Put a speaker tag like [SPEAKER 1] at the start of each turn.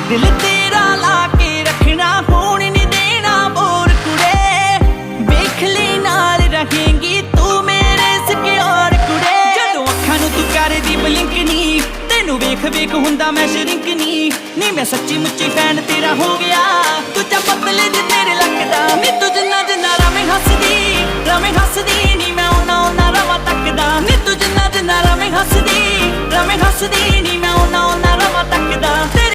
[SPEAKER 1] दिल तेरा लाके रखना होण नहीं देना बोर कुड़े, वेख ले नाल रहेंगी तू मेरे सिक्योर कुड़े। जदों अखां नूं तू करदी ब्लिंक नी, तेनू वेख वेख हुंदा मैं शरिंक नी मैं सच्ची मुच्ची फैन तेरा हो गया। तुझा पतले जे तेरे लगदा नी, तू जिन्ना जिन्ना रवें हसदी नी मैं उन्ना उन्ना रवां तकदा नी, तू जिन्ना जिन्ना रवें हसदी नी मैं